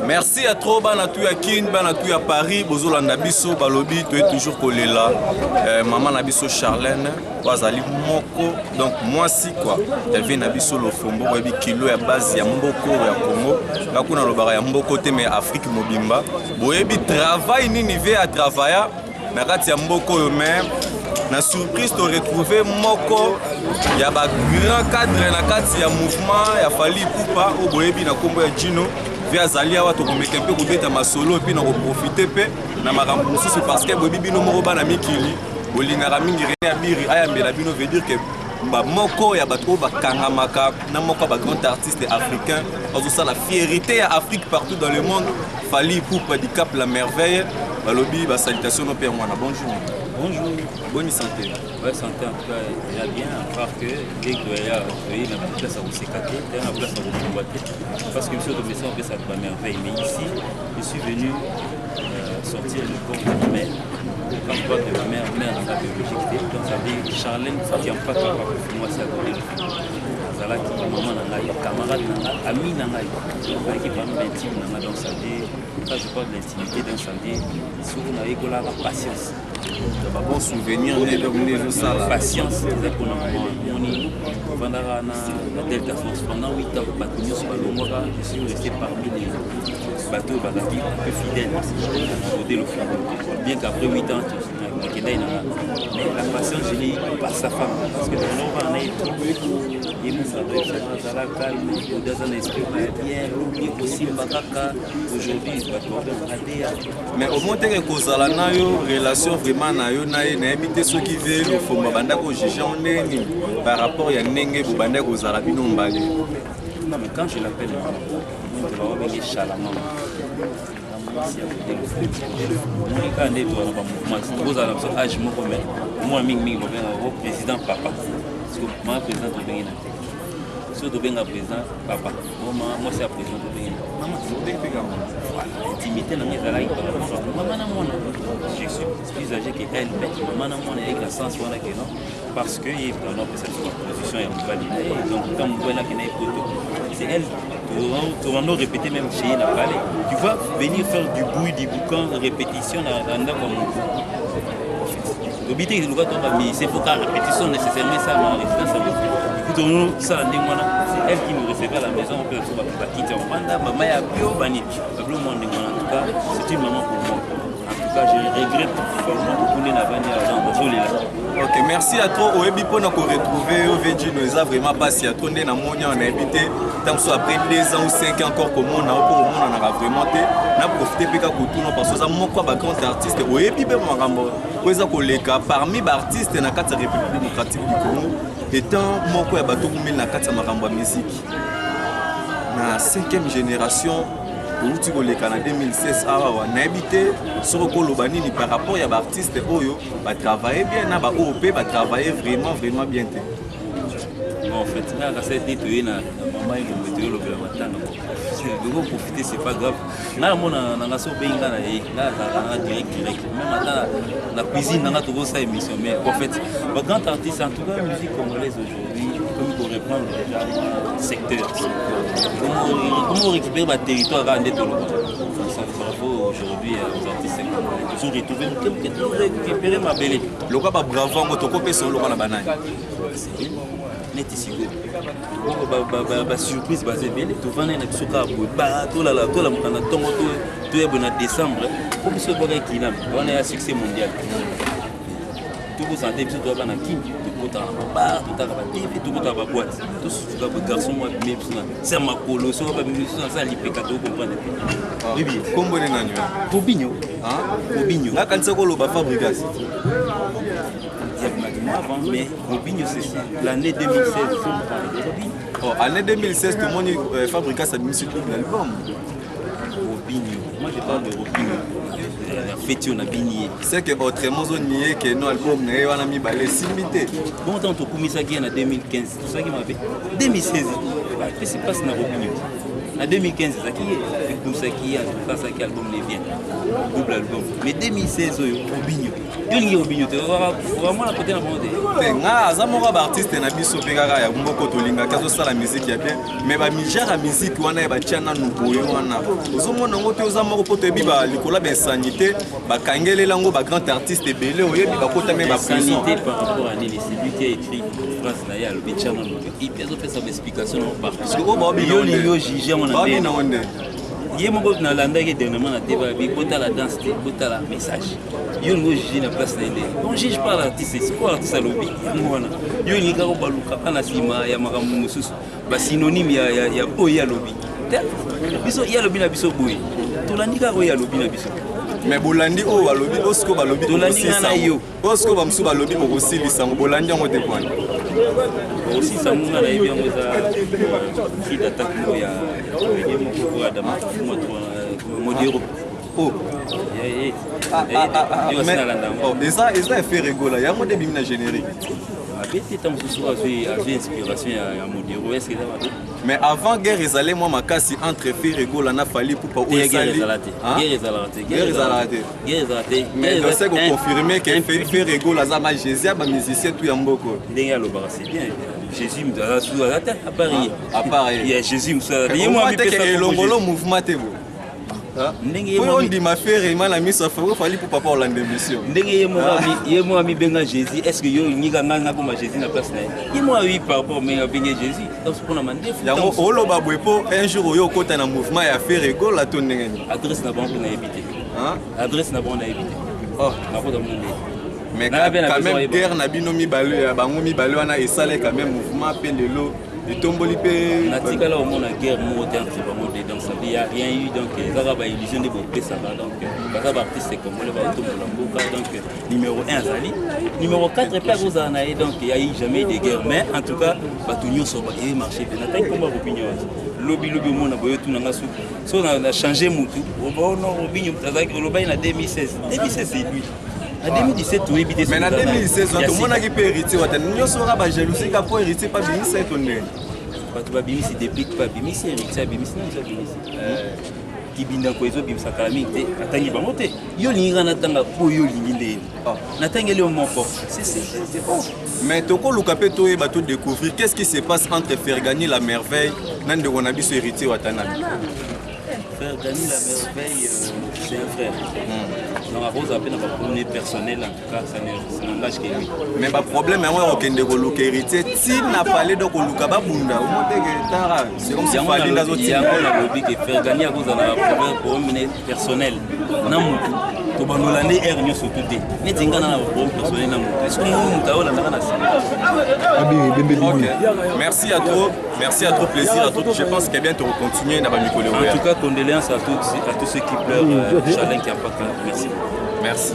Merci à trop banatou ya Kin, banatou ya Paris, bozolanda biso balobi tu es toujours kolela. Maman na biso Charlène, bazali moko donc moi si quoi. Elle vient na biso le fombo webi kilo ya base ya mboko ya Congo. Ngakuna lobara ya mboko te mais Afrique mobimba. Boyebi travail nini ve à travailler na kati ya mboko yo même. Na surprise to retrouver moko ya ba grand cadre na kati ya mouvement ya Fally Ipupa o boyebi na kombo ya Gino. Via Zalia wa tokomeka mpe kobeta masolo et puis na profiter pe na makambo mosusu parce que boyebi bino moko bana mikili olingaka mingi René Abiri ayambela bino veut dire que ba moko ya bato bakangamaka na moko ba grand artiste africain ça la fierté à Afrique partout dans le monde. Fally Ipupa du Cap la merveille balobi ba salutation no père mwana bonjour. Bonjour. Bonne santé. Ouais, santé en tout cas, il y a bien, à part que dès qu'il y a la place à vous sécater, la place à vous combattre, parce que monsieur de maison, ça va merveille. Mais ici, je suis venu sortir le corps de ma mère. Quand je parle de ma mère en la biologique, donc ça veut dire Charlène, qui n'a pas capable pour moi, c'est à donner le film. Zala qui maman n'a pas, camarade n'a pas, ami n'a pas, qui parle d'intime n'a pas, donc ça veut dire, quand je parle d'intimité, donc ça veut dire, si vous n'avez que la patience. Un bon souvenir de ça. La patience, c'est ça qu'on a pendant la Delta Force. Pendant 8 ans, je suis resté parmi les bateaux un peu fidèles. Bien qu'après 8 ans, mais la patience, je l'ai eu par sa femme. Parce que on a été mais au moins, tu as une relation vraiment na éviter ceux qui veulent le fond banda ko juger on est par rapport ya nenge ko banda ko zala bino mbali. Non mais quand je l'appelle on va voir les chalamans. Moi président papa parce que moi président de Benina so de Benga président papa moi c'est président de Benina maman intimité na mes alaï maman na moi je suis plus âgé que elle mais maman na moi avec la sens voilà que non parce que il dans notre position est validée donc quand on voit là qu'il y a photo c'est elle tu vas nous répéter même chez la palais tu vas venir faire du bruit du boucan répétition dans comme l'obité il doit tomber mais c'est pour la répétition nécessairement ça ma résidence écoute ça c'est elle qui nous recevait à la maison on peut la quitter au mandat maman ya bio bani le monde en tout cas c'est une maman pour moi en tout cas je regrette vraiment pour la vanille là. OK, merci à toi Oebi pour nous retrouver au Vegino ça vraiment pas si à toi na monia on a habité tant soit après 2 ans ou 5 ans encore comme on a vraiment na profiter peka kutuna parce que ça moko ba grand artiste Oebi be makambo kweza koleka parmi ba artistes na kati ya République démocratique du Congo étant moko ya bato kumeli na kati ya makambo ya musique na 5e génération outi koleka na 2016 awa na habité sur koloba nini par rapport ya ba artiste oyo ba travailler bien na ba OP ba travailler vraiment bien te. En fait là c'est dit tu na maman il me dit le matanga de vous profiter c'est pas grave na mona na so benga na na direct même là la cuisine na to ça émission mais en fait le grand artiste en tout cas musique congolaise aujourd'hui comme pour répondre déjà secteur comment récupérer le territoire à Ndetolo ça bravo aujourd'hui aux artistes ils ont retrouvé récupérer ma belle le quoi bravo ngoto ko pesa lo kana banani net ici ba surprise basé belle to vana na bisoka ba to la mukana tongo to ya bona décembre pour que ce boga kina on a un succès mondial tout vous sentez biso to bana king to kota ba to ta ba TV to kota ba boîte to suka ba garçon moi même c'est ma polo so ba biso ça lipeka to comprendre oui bien kombo ni nani Robinho Robinho la kanisa ko lo ba Fabrigas avant mais Robinho c'est l'année 2016 oh année 2016 tout le monde Fabrikas a mis sur l'album Robinho moi je parle de Robinho fêté on a bini c'est que autrement on nié que nos album na wana mi balé simité bon tant to kumisa qui en 2015 tout ça qui m'a fait 2016 qu'est-ce qui passe na Robinho En 2015, ça qui est pour ça qui a tout ça qui album les bien. Double album. Mais 2016 Obinyo. Yo Obinyo vraiment la côté na bonté. Nga azamora ba artiste na biso pe kaka ya mboko tolinga kazo sala musique ya bien mais ba mijara musique wana ba tiana no boyo wana. Ozomona ngo te ozamoko poto biba likola ben sanité ba kangelela ngo ba grand artiste belé oyebi ba kota même ba prison. Par rapport à Nili, c'est lui qui a écrit France Naya le Bichama. Il peut faire sa explication parce que yo jugé mon ami. Yé mon gars na landa qui dernièrement na débat bi kota la danse kota la message. Yo ngo jugé na place na ile. On juge pas l'artiste, c'est quoi l'artiste à lobby. Yo ni ka ko baluka kana sima ya makamu mususu. Ba synonyme ya oya lobby. Biso ya lobby na biso boy. Tolandika ko ya lobby na biso. Mais bolandi o balobi osko balobi tolandi na yo osko bamsu balobi bokosilisa ngo bolandi yango te kwana aussi ça muna na yebi yango za qui d'attaque mo ya moko adama modero oh eza fait rigola yango de bimina générique abeti tam susu a inspiration ya modero est-ce que ça mais avant guerre ezalé moi makasi entre Ferregola na Fally Ipupa o ezali guerre ezalate mais je sais que confirmer que Ferregola za ma Jésus ba musicien tout ya mboko ndenge alobaka c'est bien Jésus mdala sous la tête à part il y a Jésus msala yemo mi pesa elongolo mouvement te bo ndenge yemo ndi mafere imana miso Fally Ipupa pa Orlando mission ndenge yemo mi benga Jésus est-ce que yo nyika nganga ko ma Jésus na place na yemo oui par rapport mais benga Jésus donc pour na mandefu yango oloba bwepo un jour oyo kota na mouvement ya Ferregola to ndenge adresse na banque na éviter adresse na banque na éviter oh na ko demander mais quand même guerre na bino mibale ya bango mibale wana esale quand même mouvement pendelo et tomboli pe natika là au monde la guerre mo entre bango donc ça il y a rien eu donc ça va illusion de beaucoup ça va donc parce que artiste comme le va tomber mboka donc numéro 1 Zali numéro 4 Père Rosana et donc il y a eu jamais de guerre mais en tout cas batunyo so ba et marché na taille combat opinion lobby mo na boyo tout na souku so na changer mutu au bon opinion tazaki lobby na 2016 c'est lui. En 2017, tu es mais en 2016, tout le monde a hérité. Nous sommes pas jalousie car pour hériter pas bien c'est étonné. Pas tu vas bien si déplique pas bien si hérité bien si non bien qui binda ko ezo bimsa kalamite atangi bangote yo linga natanga po yo linginde natanga le moko c'est bon mais toko lukape to e bato découvrir qu'est-ce qui se passe entre faire gagner la merveille nande on a biso hérité watana faire gagner la merveille c'est un frère donc à cause appelle pas pour personnel en tout cas ça n'engage que lui mais pas problème mais on okende ko luka hérité ti na parler donc luka ba bunda o moteke tara c'est comme si Fally ndazo ti yango na lobi que faire gagner à cause de la problème personnel na mutu to banolande air nyo surtout te neti ngana na problème personnel na mutu est-ce que mutu aola na merci à toi plaisir à toi je pense que bien te continuer na ba mikolo en tout cas condoléances à tous ceux qui pleurent Chalin qui a pas merci